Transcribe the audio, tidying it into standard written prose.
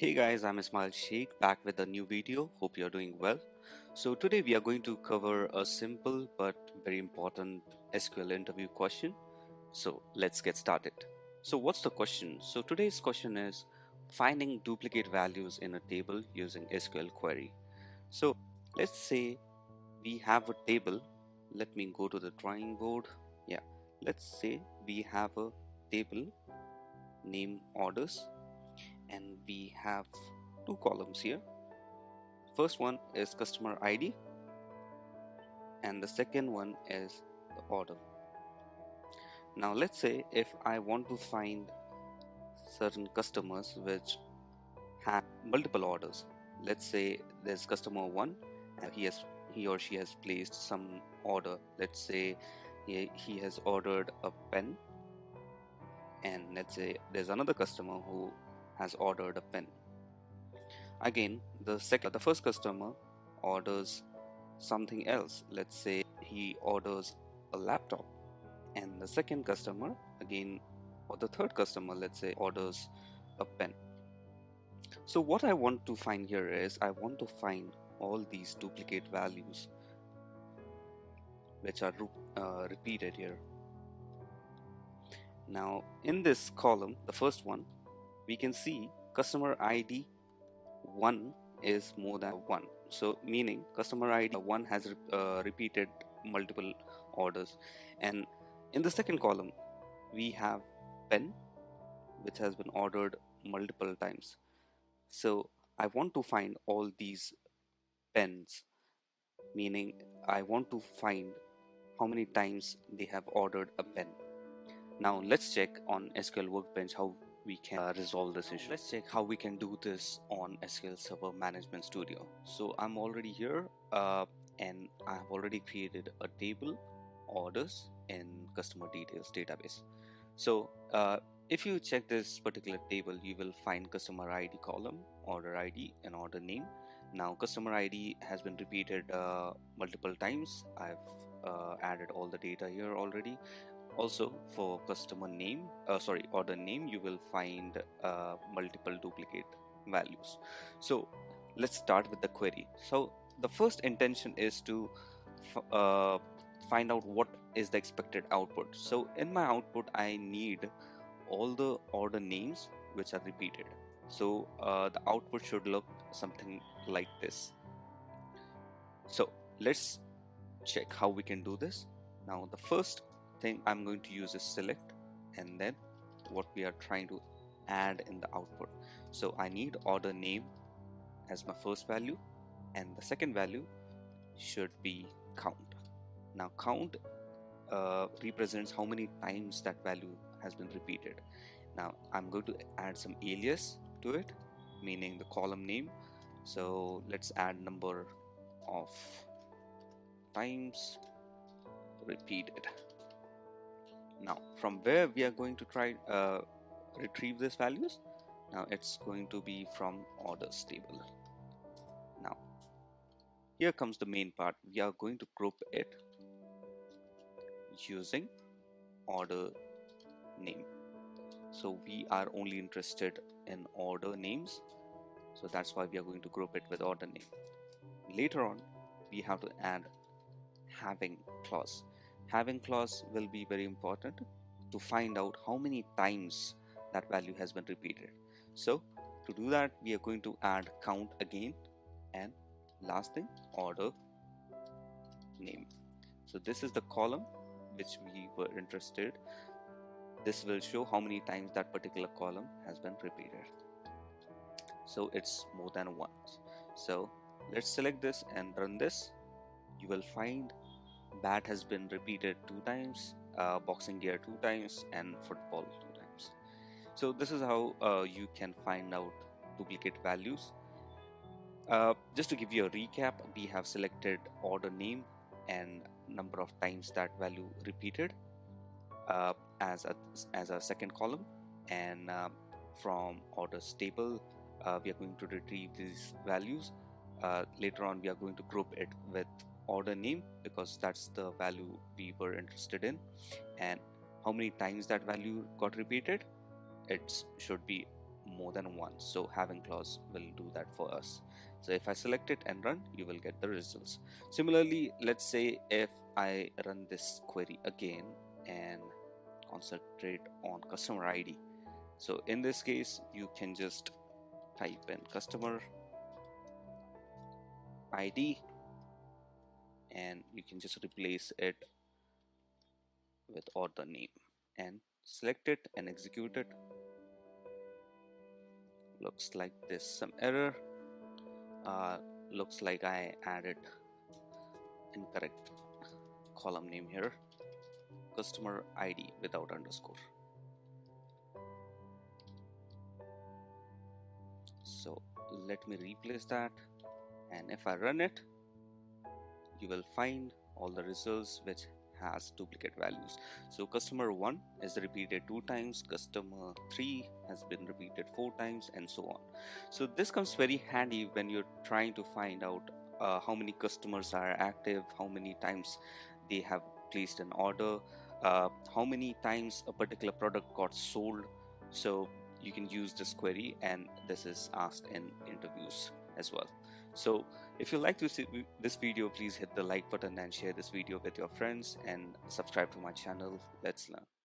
Hey guys, I'm Ismail Sheikh back with a new video. Hope you're doing well. So today we are going to cover a simple but very important SQL interview question. So let's get started. So what's the question? So today's question is finding duplicate values in a table using SQL query. So let's say we have a table. Let me go to the drawing board. Yeah, let's say we have a table name orders and we have two columns here. First one is customer ID and the second one is the order. Now let's say if I want to find certain customers which have multiple orders. Let's say there's customer 1 and he or she has placed some order. Let's say he has ordered a pen, and let's say there's another customer who has ordered a pen. Again, the first customer orders something else. Let's say he orders a laptop, and the second customer again, or the third customer, let's say, orders a pen. So what I want to find here is I want to find all these duplicate values which are repeated here. Now in this column, the first one, we can see customer ID 1 is more than 1. So meaning customer ID 1 has repeated multiple orders. And in the second column, we have pen which has been ordered multiple times. So I want to find all these pens, meaning I want to find how many times they have ordered a pen. Now let's check on SQL Workbench how we can resolve this issue. Let's check how we can do this on SQL Server Management Studio. So I'm already here and I have already created a table orders in customer details database. So if you check this particular table, you will find customer ID column, order ID and order name. Now customer ID has been repeated multiple times. I've added all the data here already. Also for customer name, order name, you will find multiple duplicate values. So let's start with the query. So the first intention is to find out what is the expected output. So in my output, I need all the order names which are repeated. So the output should look something like this. So let's check how we can do this. Now the first thing I'm going to use is select, and then what we are trying to add in the output. So I need order name as my first value, and the second value should be count. Now count represents how many times that value has been repeated. Now I'm going to add some alias to it, meaning the column name. So let's add number of times repeated. Now from where we are going to try retrieve these values? Now it's going to be from orders table. Now here comes the main part. We are going to group it using order name. So we are only interested in order names, so that's why we are going to group it with order name. Later on we have to add having clause. Having clause will be very important to find out how many times that value has been repeated. So to do that, we are going to add count again, and last thing, order name. So this is the column which we were interested. This will show how many times that particular column has been repeated. So it's more than once. So let's select this and run this. You will find bat has been repeated 2 times, boxing gear 2 times, and football 2 times. So this is how you can find out duplicate values. Just to give you a recap, we have selected order name and number of times that value repeated as a second column, and from orders table we are going to retrieve these values. Later on we are going to group it with order name because that's the value we were interested in, and how many times that value got repeated, it should be more than one. So having clause will do that for us. So if I select it and run, you will get the results. Similarly, let's say if I run this query again and concentrate on customer ID. So in this case, you can just type in customer ID and you can just replace it with author name and select it and execute it. Looks like there's some error. Looks like I added incorrect column name here, customer ID without underscore. So let me replace that, and if I run it, you will find all the results which has duplicate values. So customer 1 is repeated 2 times, customer 3 has been repeated 4 times, and so on. So this comes very handy when you're trying to find out how many customers are active, how many times they have placed an order, how many times a particular product got sold. So you can use this query, and this is asked in interviews as well. So if you like this video, please hit the like button and share this video with your friends and subscribe to my channel. Let's learn.